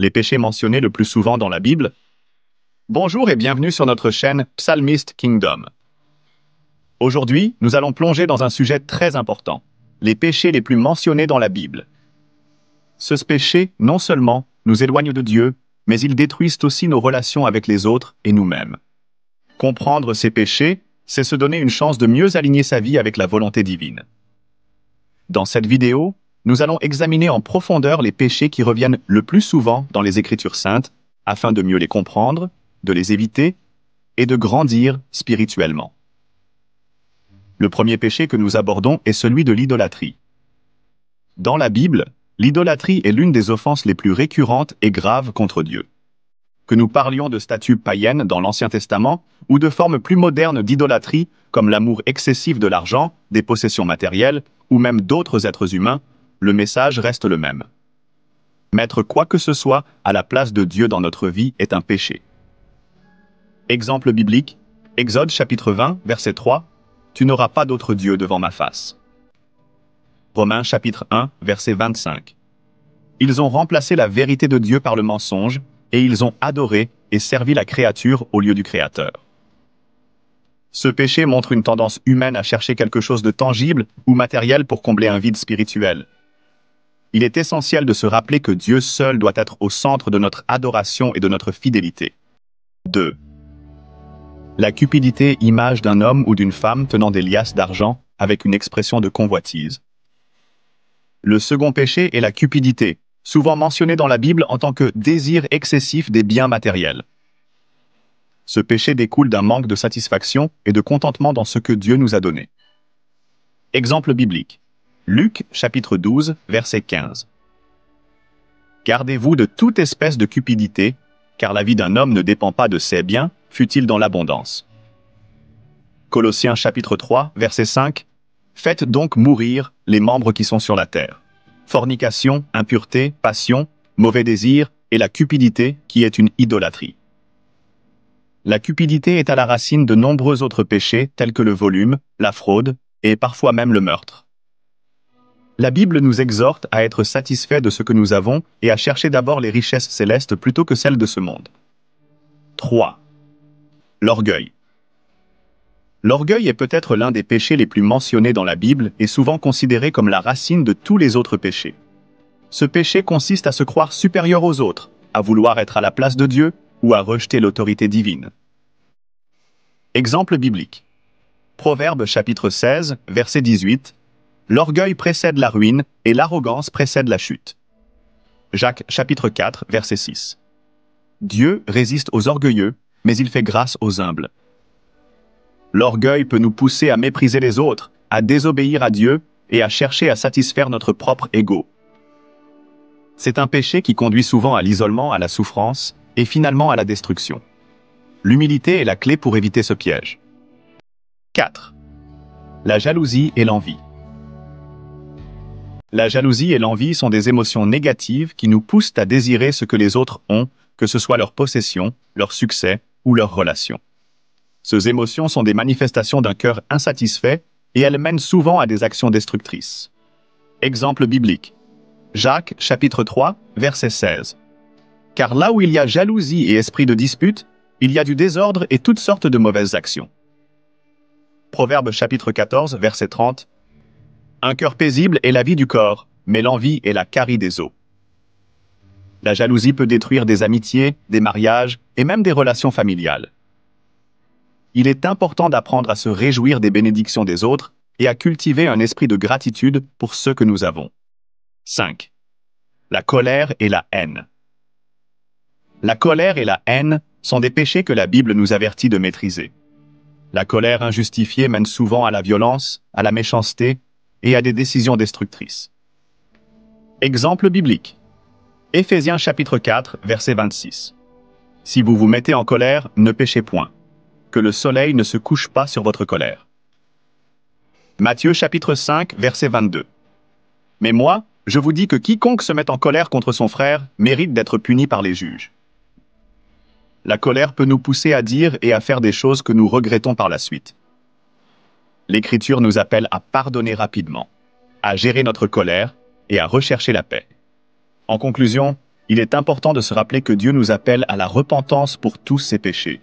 Les péchés mentionnés le plus souvent dans la Bible. Bonjour et bienvenue sur notre chaîne Psalmist Kingdom. Aujourd'hui, nous allons plonger dans un sujet très important, les péchés les plus mentionnés dans la Bible. Ce péché, non seulement, nous éloigne de Dieu, mais ils détruisent aussi nos relations avec les autres et nous-mêmes. Comprendre ces péchés, c'est se donner une chance de mieux aligner sa vie avec la volonté divine. Dans cette vidéo, nous allons examiner en profondeur les péchés qui reviennent le plus souvent dans les Écritures saintes, afin de mieux les comprendre, de les éviter et de grandir spirituellement. Le premier péché que nous abordons est celui de l'idolâtrie. Dans la Bible, l'idolâtrie est l'une des offenses les plus récurrentes et graves contre Dieu. Que nous parlions de statues païennes dans l'Ancien Testament ou de formes plus modernes d'idolâtrie comme l'amour excessif de l'argent, des possessions matérielles ou même d'autres êtres humains, le message reste le même. Mettre quoi que ce soit à la place de Dieu dans notre vie est un péché. Exemple biblique, Exode chapitre 20, verset 3, « Tu n'auras pas d'autre Dieu devant ma face ». Romains chapitre 1, verset 25. Ils ont remplacé la vérité de Dieu par le mensonge, et ils ont adoré et servi la créature au lieu du Créateur. Ce péché montre une tendance humaine à chercher quelque chose de tangible ou matériel pour combler un vide spirituel. Il est essentiel de se rappeler que Dieu seul doit être au centre de notre adoration et de notre fidélité. 2. La cupidité, image d'un homme ou d'une femme tenant des liasses d'argent avec une expression de convoitise. Le second péché est la cupidité, souvent mentionné dans la Bible en tant que désir excessif des biens matériels. Ce péché découle d'un manque de satisfaction et de contentement dans ce que Dieu nous a donné. Exemple biblique. Luc, chapitre 12, verset 15. Gardez-vous de toute espèce de cupidité, car la vie d'un homme ne dépend pas de ses biens, fût-il dans l'abondance. Colossiens, chapitre 3, verset 5. Faites donc mourir les membres qui sont sur la terre. Fornication, impureté, passion, mauvais désir et la cupidité qui est une idolâtrie. La cupidité est à la racine de nombreux autres péchés tels que le volume, la fraude et parfois même le meurtre. La Bible nous exhorte à être satisfaits de ce que nous avons et à chercher d'abord les richesses célestes plutôt que celles de ce monde. 3. L'orgueil. L'orgueil est peut-être l'un des péchés les plus mentionnés dans la Bible et souvent considéré comme la racine de tous les autres péchés. Ce péché consiste à se croire supérieur aux autres, à vouloir être à la place de Dieu ou à rejeter l'autorité divine. Exemple biblique. Proverbes chapitre 16, verset 18. L'orgueil précède la ruine et l'arrogance précède la chute. Jacques chapitre 4, verset 6. Dieu résiste aux orgueilleux, mais il fait grâce aux humbles. L'orgueil peut nous pousser à mépriser les autres, à désobéir à Dieu et à chercher à satisfaire notre propre ego. C'est un péché qui conduit souvent à l'isolement, à la souffrance et finalement à la destruction. L'humilité est la clé pour éviter ce piège. 4. La jalousie et l'envie. La jalousie et l'envie sont des émotions négatives qui nous poussent à désirer ce que les autres ont, que ce soit leur possession, leur succès ou leurs relations. Ces émotions sont des manifestations d'un cœur insatisfait et elles mènent souvent à des actions destructrices. Exemple biblique. Jacques chapitre 3, verset 16. Car là où il y a jalousie et esprit de dispute, il y a du désordre et toutes sortes de mauvaises actions. Proverbes chapitre 14, verset 30. Un cœur paisible est la vie du corps, mais l'envie est la carie des os. La jalousie peut détruire des amitiés, des mariages et même des relations familiales. Il est important d'apprendre à se réjouir des bénédictions des autres et à cultiver un esprit de gratitude pour ce que nous avons. 5. La colère et la haine. La colère et la haine sont des péchés que la Bible nous avertit de maîtriser. La colère injustifiée mène souvent à la violence, à la méchanceté et à des décisions destructrices. Exemple biblique. Éphésiens chapitre 4, verset 26. Si vous vous mettez en colère, ne péchez point. Que le soleil ne se couche pas sur votre colère. Matthieu chapitre 5, verset 22. Mais moi, je vous dis que quiconque se met en colère contre son frère mérite d'être puni par les juges. La colère peut nous pousser à dire et à faire des choses que nous regrettons par la suite. L'Écriture nous appelle à pardonner rapidement, à gérer notre colère et à rechercher la paix. En conclusion, il est important de se rappeler que Dieu nous appelle à la repentance pour tous ses péchés.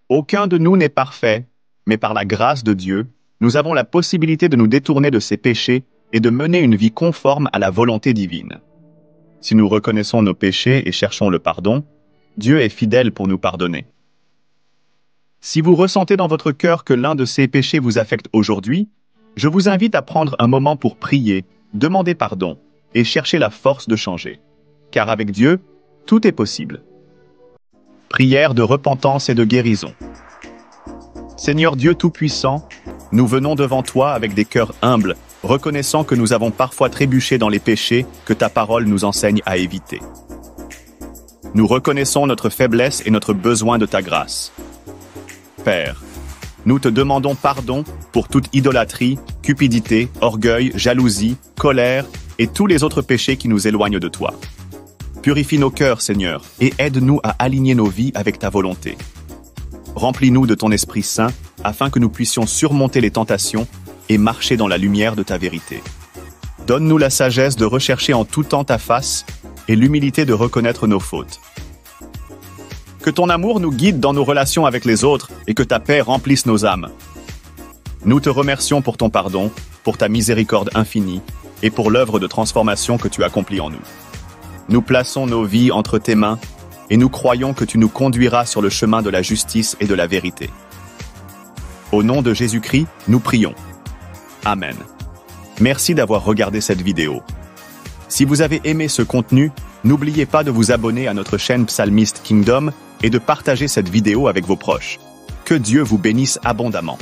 Aucun de nous n'est parfait, mais par la grâce de Dieu, nous avons la possibilité de nous détourner de ces péchés et de mener une vie conforme à la volonté divine. Si nous reconnaissons nos péchés et cherchons le pardon, Dieu est fidèle pour nous pardonner. Si vous ressentez dans votre cœur que l'un de ces péchés vous affecte aujourd'hui, je vous invite à prendre un moment pour prier, demander pardon et chercher la force de changer. Car avec Dieu, tout est possible. Prière de repentance et de guérison. Seigneur Dieu Tout-Puissant, nous venons devant toi avec des cœurs humbles, reconnaissant que nous avons parfois trébuché dans les péchés que ta parole nous enseigne à éviter. Nous reconnaissons notre faiblesse et notre besoin de ta grâce. Père, nous te demandons pardon pour toute idolâtrie, cupidité, orgueil, jalousie, colère et tous les autres péchés qui nous éloignent de toi. Purifie nos cœurs, Seigneur, et aide-nous à aligner nos vies avec ta volonté. Remplis-nous de ton Esprit Saint afin que nous puissions surmonter les tentations et marcher dans la lumière de ta vérité. Donne-nous la sagesse de rechercher en tout temps ta face et l'humilité de reconnaître nos fautes. Que ton amour nous guide dans nos relations avec les autres et que ta paix remplisse nos âmes. Nous te remercions pour ton pardon, pour ta miséricorde infinie et pour l'œuvre de transformation que tu accomplis en nous. Nous plaçons nos vies entre tes mains et nous croyons que tu nous conduiras sur le chemin de la justice et de la vérité. Au nom de Jésus-Christ, nous prions. Amen. Merci d'avoir regardé cette vidéo. Si vous avez aimé ce contenu, n'oubliez pas de vous abonner à notre chaîne Psalmist Kingdom et de partager cette vidéo avec vos proches. Que Dieu vous bénisse abondamment.